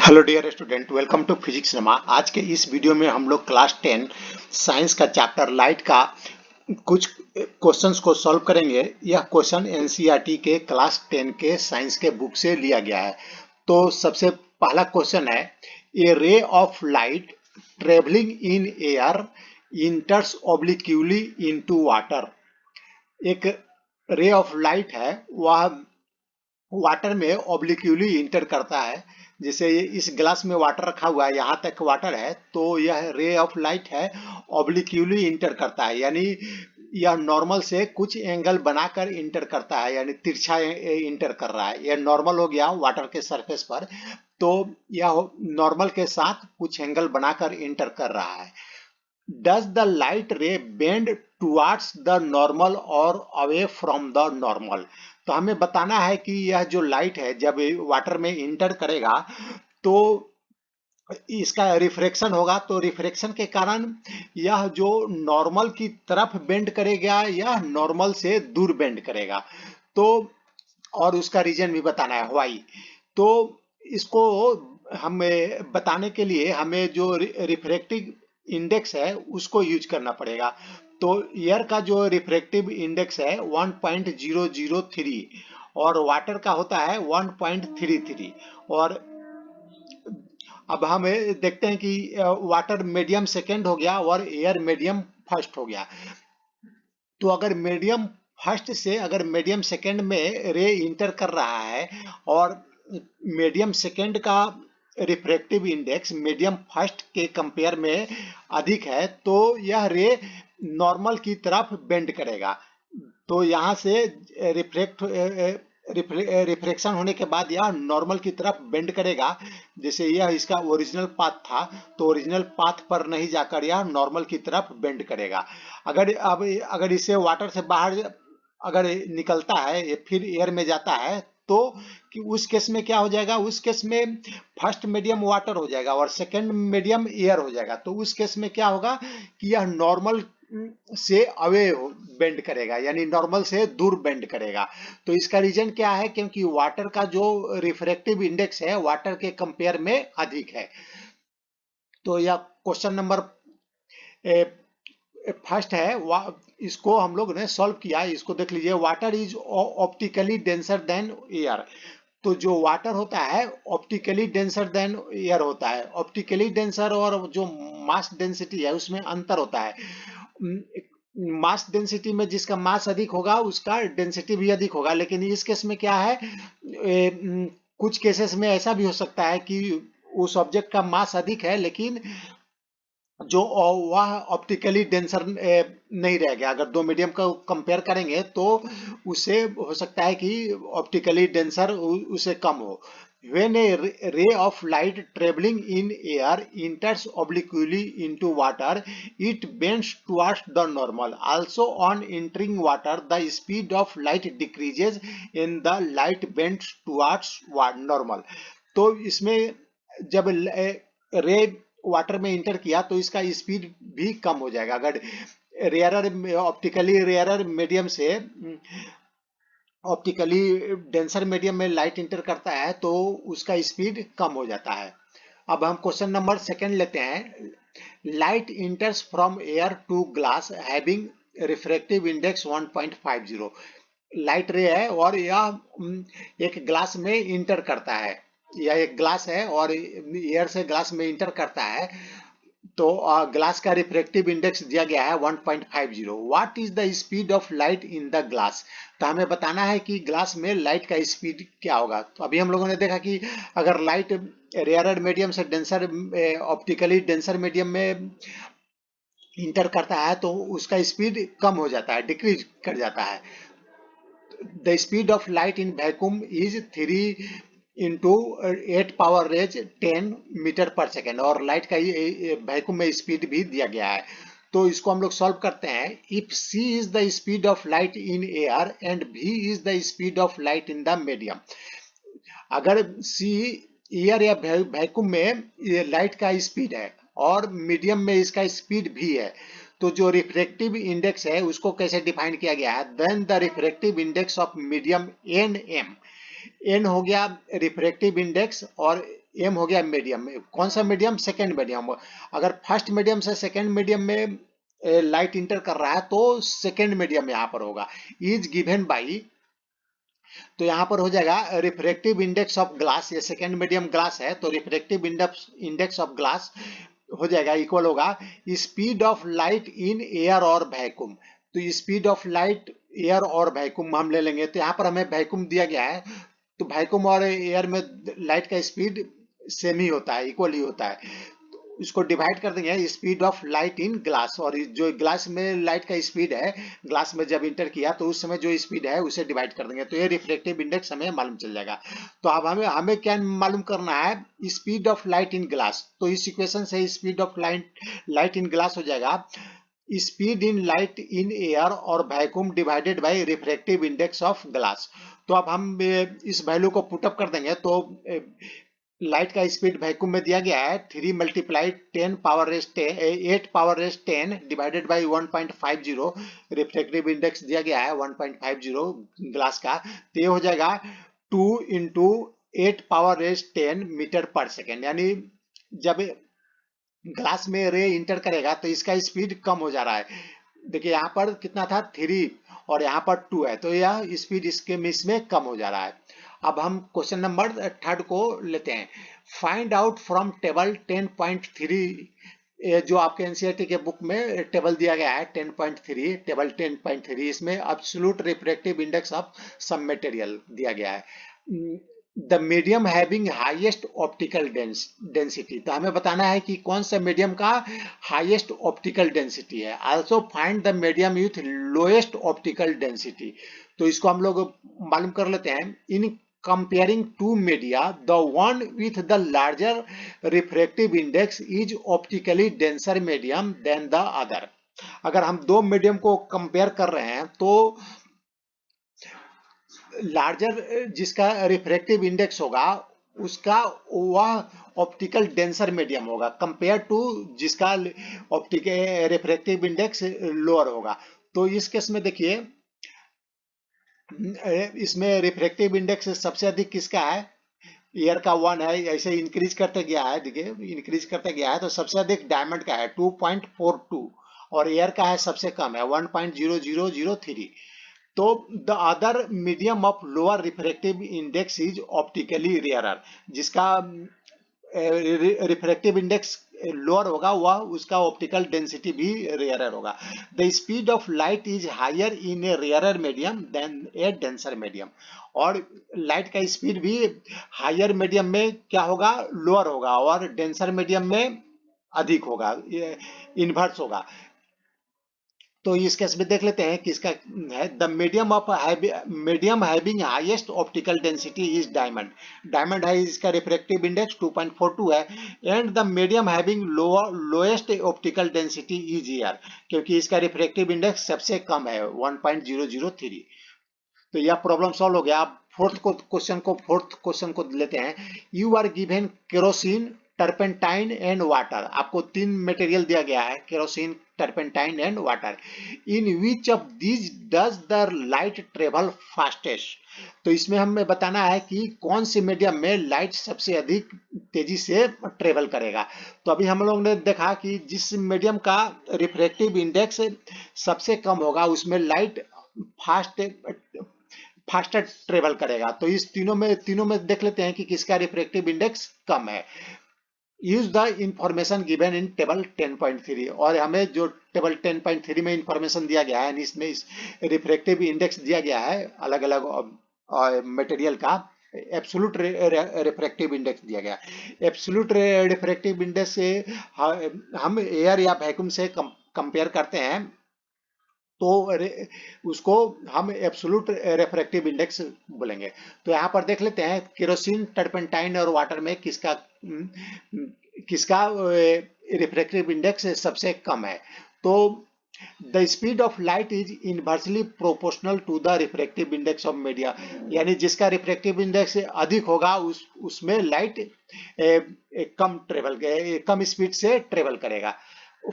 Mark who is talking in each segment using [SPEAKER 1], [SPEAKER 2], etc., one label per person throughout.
[SPEAKER 1] Hello dear student, welcome to physics नमा। आज के इस वीडियो में हम लोग क्लास 10 साइंस का चैप्टर लाइट का कुछ क्वेश्चंस को सॉल्व करेंगे। यह क्वेश्चन एनसीईआरटी के क्लास 10 के साइंस के बुक से लिया गया है। तो सबसे पहला क्वेश्चन है, a ray of light travelling in air enters obliquely into water. एक रे ऑफ लाइट है, वह वाटर में ऑब्लिक्यूली इंटर करता है। जैसे इस ग्लास में वाटर रखा हुआ है, यहाँ तक वाटर है, तो यह रे ऑफ लाइट है, ऑब्लिक्यूली इंटर करता है, यानी यह नॉर्मल से कुछ एंगल बनाकर इंटर करता है, यानी तिरछा इंटर कर रहा है। यह नॉर्मल हो गया वाटर के सरफेस पर, तो यह नॉर्मल के साथ कुछ एंगल बनाकर इंटर कर रहा है। डज द लाइट रे बेंड टुवार्ड्स द नॉर्मल और अवे फ्रॉम द नॉर्मल। तो हमें बताना है कि यह जो लाइट है जब वाटर में इंटर करेगा तो इसका रिफ्रैक्शन होगा, तो रिफ्रैक्शन के कारण यह जो नॉर्मल की तरफ बेंड करेगा या नॉर्मल से दूर बेंड करेगा। तो और उसका रीजन भी बताना है व्हाई। तो इसको हमें बताने के लिए हमें जो रिफ्रैक्टिव इंडेक्स है उसको यूज करना पड़ेगा। तो एयर का जो रिफ्रैक्टिव इंडेक्स है 1.003 और वाटर का होता है 1.33। और अब हम देखते हैं कि वाटर मीडियम सेकेंड हो गया और एयर मीडियम फर्स्ट हो गया। तो अगर मीडियम फर्स्ट से अगर मीडियम सेकेंड में रे इंटर कर रहा है और मीडियम सेकेंड का रिफ्रैक्टिव इंडेक्स मीडियम फर्स्ट के कंपेयर में अधिक है, तो यह रे नॉर्मल की तरफ बेंड करेगा। तो यहाँ से रिफ्लेक्ट रिफ्लेक्शन होने के बाद यह नॉर्मल की तरफ बेंड करेगा। जैसे यह इसका ओरिजिनल पाथ था, तो ओरिजिनल पाथ पर नहीं जाकर यह नॉर्मल की तरफ बेंड करेगा। अगर इसे वाटर से बाहर अगर निकलता है फिर एयर में जाता है, तो कि उस केस में क्या हो जाएगा, उस केस में फर्स्ट मीडियम वाटर हो जाएगा और सेकंड मीडियम एयर हो जाएगा। तो उस केस में क्या होगा कि यह नॉर्मल से अवे बेंड करेगा, यानी नॉर्मल से दूर बेंड करेगा। तो इसका रीजन क्या है, क्योंकि वाटर का जो रिफ्रैक्टिव इंडेक्स है वाटर के कंपेयर में अधिक है। तो यह क्वेश्चन नंबर फर्स्ट है, इसको हम लोग ने सॉल्व किया। इसको देख लीजिए, water is optically denser then air. तो जो वाटर होता है ऑप्टिकली डेंसर देन एयर होता है। ऑप्टिकली डेंसर और जो मास डेंसिटी है उसमें अंतर होता है। मास डेंसिटी में जिसका मास अधिक होगा उसका डेंसिटी भी अधिक होगा, लेकिन इस केस में क्या है, कुछ केसेस में ऐसा भी हो सकता है कि उस ऑब्जेक्ट का मास अधिक है लेकिन जो वह ऑप्टिकली डेंसर नहीं रहेगा। अगर दो मीडियम का कंपेयर करेंगे तो उसे हो सकता है कि ऑप्टिकली डेंसर उसे कम हो। When a ray of light traveling in air enters obliquely into water, it bends towards the normal. Also, on entering water, the speed of light decreases and the light bends towards normal. तो इसमें जब रे water में inter किया तो इसका speed भी कम हो जाएगा। अगर रेयरर ऑप्टिकली रेयरर मीडियम से ऑप्टिकली डेंसर मीडियम में लाइट इंटर करता है तो उसका स्पीड कम हो जाता है। अब हम क्वेश्चन नंबर सेकंड लेते हैं। Light enters from air to glass having refractive index 1.50। Light ray है और यह एक ग्लास में इंटर करता है। यह एक ग्लास है और एयर से ग्लास में इंटर करता है, तो ग्लास का रिफ्रैक्टिव इंडेक्स दिया गया है 1.50। What is the speed of light in the glass. तो हमें बताना है कि ग्लास में लाइट का स्पीड क्या होगा। तो अभी हम लोगों ने देखा कि अगर लाइट रेयरर मीडियम से डेंसर ऑप्टिकली डेंसर मीडियम में इंटर करता है तो उसका स्पीड कम हो जाता है, डिक्रीज कर जाता है। The speed of light in vacuum is 3 into 8 power raise 10 metre per second. और लाइट का वैक्यूम में स्पीड भी दिया गया है। तो इसको हम लोग सॉल्व करते हैं। If c is the speed of light in air and v is the speed of light in the medium. अगर c एयर या वैक्यूम में लाइट का स्पीड है और मीडियम में इसका स्पीड भी है, तो जो रिफ्रैक्टिव इंडेक्स है उसको कैसे डिफाइन किया गया है, then the refractive index of medium N M. N हो गया रिफ्रैक्टिव इंडेक्स और एम हो गया मीडियम में। कौन सा मीडियम? Second medium. अगर फर्स्ट मीडियम से सेकेंड मीडियम में लाइट इंटर कर रहा है तो सेकेंड मीडियम यहाँ पर होगा। इज गिवन बाई, तो यहाँ पर हो जाएगा रिफ्रैक्टिव इंडेक्स ऑफ ग्लास, ये सेकेंड मीडियम ग्लास है तो रिफ्रैक्टिव इंडेक्स ऑफ ग्लास हो जाएगा इक्वल होगा speed of light in air और वैक्यूम। तो स्पीड ऑफ लाइट एयर और वैक्यूम हम ले लेंगे, तो यहाँ पर हमें वैक्यूम दिया गया है, तो वैक्यूम और एयर में लाइट का स्पीड सेम ही होता है, इक्वल ही होता है। तो इसको डिवाइड कर देंगे speed of light in glass, और जो ग्लास में लाइट का स्पीड है, ग्लास में जब इंटर किया तो उस समय जो स्पीड है उसे डिवाइड कर देंगे, तो ये रिफ्रैक्टिव इंडेक्स हमें मालूम चल जाएगा। तो अब हमें क्या मालूम करना है? Speed of light in glass. तो इस इक्वेशन से speed of light in glass हो जाएगा speed in light in air और vacuum divided by refractive index of glass. तो अब हम इस वैल्यू को पुटअप कर देंगे, तो लाइट का स्पीड वैक्यूम में दिया गया है 3 multiply 10 power raise 8 power raise 10 divided by 1.50, refractive index दिया गया है 1.50 ग्लास का, तो ये हो जाएगा 2 into 8 power raise 10 metre per second. यानी जब ग्लास में रे इंटर करेगा तो इसका स्पीड कम हो जा रहा है। देखिए यहाँ पर कितना था 3 और यहाँ पर 2 है, तो यह स्पीड इसमें कम हो जा रहा है। अब हम क्वेश्चन नंबर 3 को लेते हैं। फाइंड आउट फ्रॉम टेबल 10.3, जो आपके एनसीईआरटी के बुक में टेबल दिया गया है 10.3, टेबल 10.3, इसमें absolute refractive index of some material दिया गया है। The medium having highest optical density, तो हमें बताना है कि कौन सा मीडियम का हाईएस्ट ऑप्टिकल डेंसिटी है। Also find the medium with lowest optical density, तो इसको हम लोग मालूम कर लेते हैं। इन comparing two media, the one with the larger refractive index is optically denser medium than the other। अगर हम दो मीडियम को कंपेयर कर रहे हैं तो लार्जर जिसका रिफ्रैक्टिव इंडेक्स होगा उसका वह ऑप्टिकल डेंसर मीडियम होगा कंपेयर टू जिसका ऑप्टिकल रिफ्रैक्टिव इंडेक्स लोअर होगा। तो इस केस में देखिए इसमें रिफ्रैक्टिव इंडेक्स सबसे अधिक किसका है? एयर का 1 है, ऐसे इंक्रीज करते गया है, देखिए इंक्रीज करते गया है, तो सबसे अधिक डायमंड का है 2.42 और एयर का है सबसे कम है 1.0003। तो the other medium of lower refractive index is optically rarer, जिसका रिफ्रैक्टिव इंडेक्स लोअर होगा वह उसका ऑप्टिकल डेंसिटी भी रेयरर होगा। The speed of light is higher in a rarer medium than a denser medium, और लाइट का speed भी higher medium में क्या होगा? लोअर होगा, और डेंसर मीडियम में अधिक होगा, इनवर्स होगा। तो इस केस में देख लेते हैं किसका है। The medium having highest optical density is diamond, diamond है, इसका रिफ्रैक्टिव इंडेक्स 2.42 है। And the medium having lowest optical density is air, क्योंकि इसका रिफ्रैक्टिव इंडेक्स सबसे कम है 1.003। तो यह प्रॉब्लम सॉल्व हो गया। आप फोर्थ क्वेश्चन को लेते हैं। You are given kerosene, turpentine and water, आपको 3 मटेरियल दिया गया है kerosene, turpentine and water. In which of these does the light travel fastest, तो इसमें हमें बताना है कि कौन सी मीडियम में लाइट सबसे अधिक तेजी से ट्रेवल करेगा। तो अभी हम लोग ने देखा कि जिस मीडियम का रिफ्रैक्टिव इंडेक्स सबसे कम होगा उसमें लाइट फास्टर ट्रेवल करेगा। तो इस तीनों में देख लेते हैं कि किसका रिफ्रैक्टिव इंडेक्स कम है। Use the information given in table 10.3, और हमें जो टेबल 10.3 में इंफॉर्मेशन दिया गया है इसमें इस रिफ्रैक्टिव इंडेक्स दिया गया है अलग अलग मटेरियल का, एब्सोल्यूट रिफ्रैक्टिव इंडेक्स दिया गया। एब्सोल्यूट रिफ्रैक्टिव इंडेक्स से हम एयर या वैक्यूम से कंपेयर करते हैं तो उसको हम एब्सोल्यूट रिफ्रैक्टिव इंडेक्स बोलेंगे। तो यहाँ पर देख लेते हैं केरोसिन, टर्पेंटाइन और वाटर में किसका रिफ्रैक्टिव इंडेक्स सबसे कम है। तो the speed of light is inversely proportional to the refractive index of media, यानी जिसका रिफ्रैक्टिव इंडेक्स अधिक होगा उसमें लाइट कम स्पीड से ट्रेवल करेगा।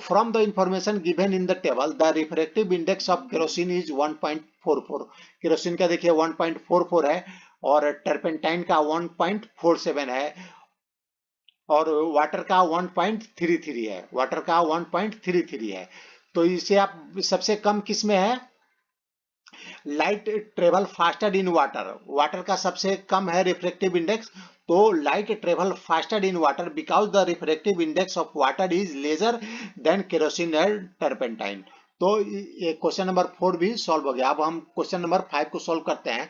[SPEAKER 1] From the information given in the table, the refractive index of kerosene is 1.44। Kerosene का देखिए 1.44 है और टर्पेंटाइन का 1.47 है, और वाटर का 1.33 है, वाटर का 1.33 है। तो इसे आप सबसे कम किस में है, light travel faster in water, water का सबसे कम है रिफ्रैक्टिव इंडेक्स। तो light travel faster in water because the refractive index of water is lesser than kerosene and turpentine. तो ये क्वेश्चन नंबर 4 भी सॉल्व हो गया। अब हम क्वेश्चन नंबर 5 को सॉल्व करते हैं।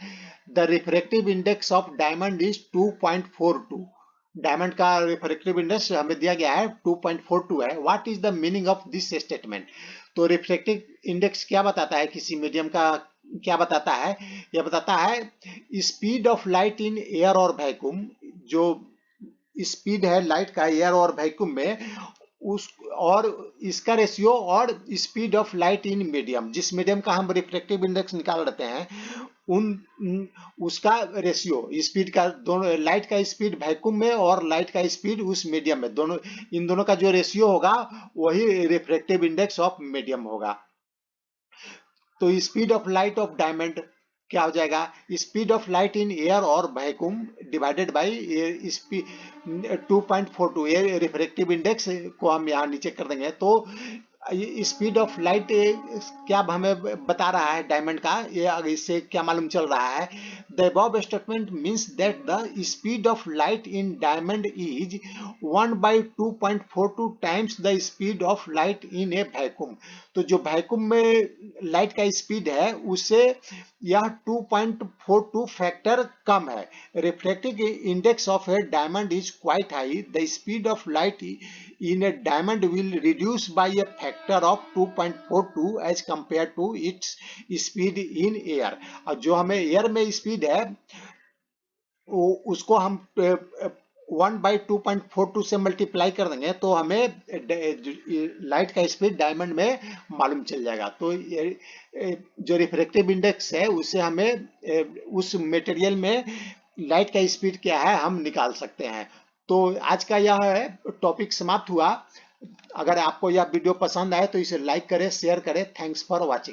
[SPEAKER 1] The refractive index of diamond is 2.42। Diamond का रिफ्रैक्टिव इंडेक्स हमें दिया गया है 2.42 है। What is the meaning of this statement. तो रिफ्रैक्टिव इंडेक्स क्या बताता है, किसी मीडियम का क्या बताता है, यह बताता है speed of light in air और वैक्यूम, जो स्पीड है लाइट का एयर और वैक्यूम में, उस और इसका रेशियो और speed of light in medium, जिस मीडियम का हम रिफ्रैक्टिव इंडेक्स निकाल लेते हैं उन उसका रेशियो स्पीड का, दोनों लाइट का स्पीड वैक्यूम में और लाइट का स्पीड उस मीडियम में, दोनों इन दोनों का जो रेशियो होगा वही रिफ्रैक्टिव इंडेक्स ऑफ मीडियम होगा। तो speed of light of diamond क्या हो जाएगा, speed of light in air और वैक्यूम डिवाइडेड बाई स्पीड 2.42, ये रिफ्रैक्टिव इंडेक्स को हम यहाँ नीचे कर देंगे। तो स्पीड ऑफ लाइट क्या हमें बता रहा है डायमंड का, ये इससे क्या मालूम चल रहा है, the above statement means that the speed of light in diamond is 1/2.42 times the speed of light in A vacuum. तो जो वैक्यूम में लाइट का स्पीड है उससे यह 2.42 फैक्टर कम है। Refractive index of A diamond is quite high, the speed of light in a diamond will reduce by a factor of 2.42 as compared to its speed in air। और जो हमें air में speed है उसको हम 1/2.42 से multiply कर देंगे तो हमें लाइट का स्पीड डायमंड में मालूम चल जाएगा। तो जो रिफ्रैक्टिव इंडेक्स है उससे हमें उस मटेरियल में लाइट का स्पीड क्या है हम निकाल सकते हैं। तो आज का यह टॉपिक समाप्त हुआ। अगर आपको यह वीडियो पसंद आए तो इसे लाइक करें, शेयर करें। Thanks for watching.